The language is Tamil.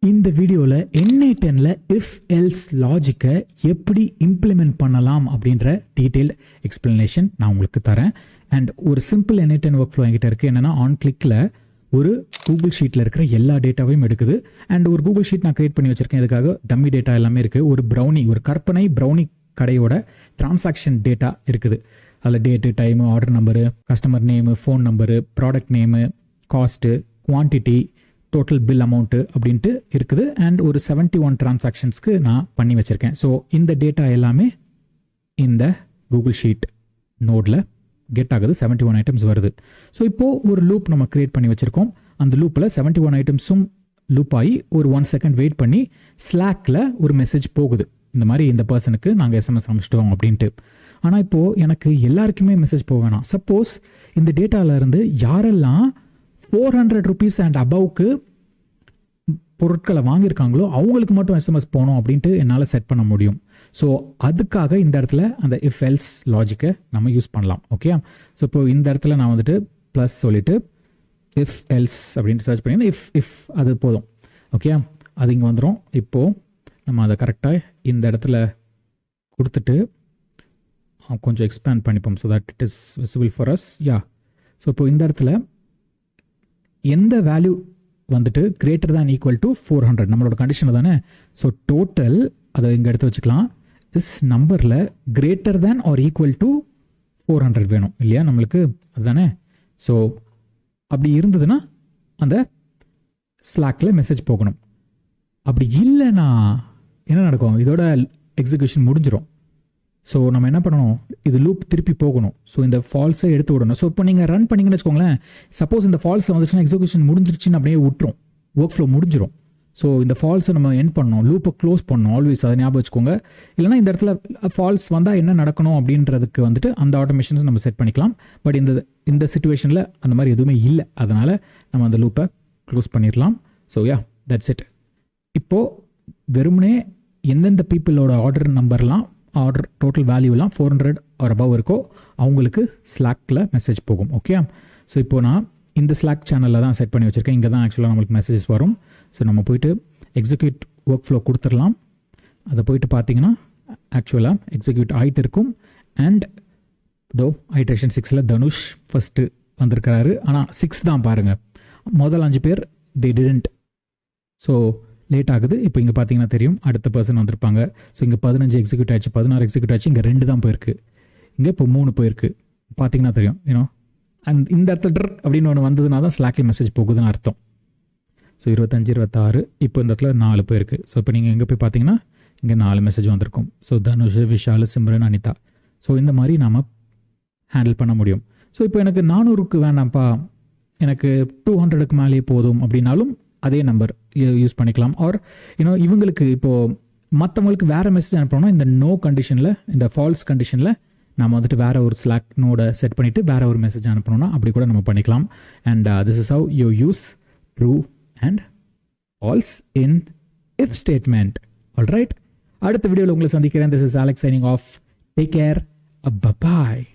இந்த வீடியோவில் NA10ல் இஃப் எல்ஸ் லாஜிக்கை எப்படி இம்ப்ளிமெண்ட் பண்ணலாம் அப்படின்ற டீட்டெயில் எக்ஸ்பிளனேஷன் நான் உங்களுக்கு தரேன். அண்ட் ஒரு சிம்பிள் NA10 ஒர்க் ஃப்ளோ என்கிட்ட இருக்குது. என்னென்னா ஆன் கிளிக்கில் ஒரு கூகுள் ஷீட்டில் இருக்கிற எல்லா டேட்டாவையும் எடுக்குது. அண்ட் ஒரு கூகுள் ஷீட் நான் கிரியேட் பண்ணி வச்சுருக்கேன். இதுக்காக டம்மி டேட்டா எல்லாமே இருக்குது. ஒரு கற்பனை ப்ரௌனி கடையோட டிரான்சாக்ஷன் டேட்டா இருக்குது. அதில் date, time, order number, customer name, phone number, product name, cost, quantity, total bill amount அப்படின்ட்டு இருக்குது. அண்ட் ஒரு 71 டிரான்சாக்ஷன்ஸ்க்கு நான் பண்ணி வச்சுருக்கேன். ஸோ இந்த டேட்டா எல்லாமே இந்த கூகுள் ஷீட் நோடில் கெட் ஆகுது. 71 ஐட்டம்ஸ் வருது. ஸோ இப்போது ஒரு லூப் நம்ம க்ரியேட் பண்ணி வச்சுருக்கோம். அந்த லூப்பில் 71 ஐட்டம்ஸும் லூப் ஆகி ஒரு 1 செகண்ட் வெயிட் பண்ணி ஸ்லாக்கில் ஒரு மெசேஜ் போகுது. இந்த மாதிரி இந்த பர்சனுக்கு நாங்கள் SMS அனுப்பிச்சிட்டோம் அப்படின்ட்டு. ஆனால் இப்போது எனக்கு எல்லாருக்குமே மெசேஜ் போக வேணாம். சப்போஸ் இந்த டேட்டாவிலேருந்து யாரெல்லாம் 400 rupees அண்ட் அபவுக்கு பொருட்களை வாங்கியிருக்காங்களோ அவங்களுக்கு மட்டும் SMS போகணும் அப்படின்ட்டு என்னால் செட் பண்ண முடியும். ஸோ அதுக்காக இந்த இடத்துல அந்த இஃப் எல்ஸ் லாஜிக்கை நம்ம யூஸ் பண்ணலாம். ஓகே. ஸோ இப்போ இந்த இடத்துல நான் வந்துட்டு ப்ளஸ் சொல்லிவிட்டு இஃப் எல்ஸ் அப்படின்ட்டு சர்ச் பண்ணிங்கன்னா இஃப் அது போதும். ஓகே, அது இங்கே வந்துடும். இப்போது நம்ம அதை கரெக்டாக இந்த இடத்துல கொடுத்துட்டு கொஞ்சம் எக்ஸ்பேண்ட் பண்ணிப்போம். So that it is visible for us. Yeah, so இப்போ இந்த இடத்துல எந்த வேல்யூ வந்துட்டு கிரேட்டர் தேன் ஈக்குவல் டு 400 நம்மளோட கண்டிஷனில் தானே. ஸோ டோட்டல் அதை இங்கே எடுத்து வச்சுக்கலாம். இஸ் நம்பரில் greater than or equal to 400 வேணும் இல்லையா நம்மளுக்கு, அதுதானே. ஸோ அப்படி இருந்ததுன்னா அந்த ஸ்லாக்கில் மெசேஜ் போகணும். அப்படி இல்லைன்னா என்ன நடக்கும், இதோட எக்ஸிக்யூஷன் முடிஞ்சிடும். ஸோ நம்ம என்ன பண்ணணும், இது லூப் திருப்பி போகணும். ஸோ இந்த ஃபால்ஸை எடுத்து விடணும். ஸோ இப்போ நீங்கள் ரன் பண்ணிங்கன்னு வச்சுக்கோங்களேன். சப்போஸ் இந்த ஃபால்ஸ் வந்துச்சுன்னா எக்ஸிக்யூஷன் முடிஞ்சிருச்சுன்னு அப்படியே விட்டுரும், ஒர்க் ஃப்ளோ முடிஞ்சிடும். ஸோ இந்த ஃபால்ஸை நம்ம எண்ட் பண்ணணும், லூப்பை க்ளோஸ் பண்ணணும். ஆல்வேஸ் அதை ஞாபகம் வச்சுக்கோங்க. இல்லைனா இந்த இடத்துல ஃபால்ஸ் வந்தால் என்ன நடக்கணும் அப்படின்றதுக்கு வந்துட்டு அந்த ஆட்டோமேஷன்ஸ் நம்ம செட் பண்ணிக்கலாம். பட் இந்த சிச்சுவேஷனில் அந்த மாதிரி எதுவுமே இல்லை. அதனால் நம்ம அந்த லூப்பை க்ளோஸ் பண்ணிடலாம். So yeah, that's it. இப்போது வெறுமனே எந்தெந்த பீப்புளோட ஆர்டர் நம்பர்லாம், ஆர்டர் டோட்டல் வேல்யூலாம் 400 ஆர் அபவ் இருக்கோ அவங்களுக்கு ஸ்லாக்கில் மெசேஜ் போகும். ஓகே. ஸோ இப்போது நான் இந்த ஸ்லாக் சேனலில் தான் செட் பண்ணி வச்சுருக்கேன். இங்கே தான் ஆக்சுவலாக நம்மளுக்கு மெசேஜஸ் வரும். ஸோ நம்ம போய்ட்டு எக்ஸிக்யூட் ஒர்க் ஃப்ளோ கொடுத்துடலாம். அதை போய்ட்டு பார்த்தீங்கன்னா ஆக்சுவலாக எக்ஸிக்யூட் ஆகிட்டு இருக்கும். அண்ட் ஐட்ரேஷன் 6ல் தனுஷ் ஃபஸ்ட்டு வந்திருக்கிறாரு. ஆனால் 6 தான் பாருங்கள். முதல் 5 பேர் they didn't. ஸோ லேட் ஆகுது. இப்போ இங்கே பார்த்தீங்கன்னா தெரியும் அடுத்த பர்சன் வந்திருப்பாங்க. ஸோ இங்கே 15 எக்ஸிக்யூட் ஆச்சு, 16 எக்ஸிக்யூட் ஆச்சு. இங்கே 2 தான் போயிருக்கு. இங்கே இப்போ 3 போயிருக்கு. பார்த்தீங்கன்னா தெரியும் ஏன்னோ அண்ட் இந்த இடத்துல ட்ரக் அப்படின்னு ஒன்று வந்ததுனா தான் ஸ்லாக்கில் மெசேஜ் போகுதுன்னு அர்த்தம். ஸோ 25, 26, இப்போ இந்த இடத்துல 4 போயிருக்கு. ஸோ இப்போ நீங்கள் எங்கே போய் பார்த்தீங்கன்னா இங்கே 4 மெசேஜ் வந்திருக்கும். ஸோ தனுஷ், விஷால், சிம்ரன், அனிதா. ஸோ இந்த மாதிரி நாம் ஹேண்டில் பண்ண முடியும். ஸோ இப்போ எனக்கு 400க்கு வேண்டாம்ப்பா, எனக்கு 200க்கு மேலேயே போதும் அப்படின்னாலும் அதே நம்பர் யூஸ் பண்ணிக்கலாம். ஆர் இவங்களுக்கு இப்போது மற்றவங்களுக்கு வேறு மெசேஜ் அனுப்பணும்னா இந்த நோ கண்டிஷனில், இந்த ஃபால்ஸ் கண்டிஷனில் நம்ம வந்துட்டு வேறு ஒரு ஸ்லாக் நோட செட் பண்ணிவிட்டு வேறு ஒரு மெசேஜ் அனுப்பணும்னா அப்படி கூட நம்ம பண்ணிக்கலாம். And this is how you use true and false in if statement. Alright, அடுத்த வீடியோவில் உங்களை சந்திக்கிறேன். This is Alex signing off. Take care. By.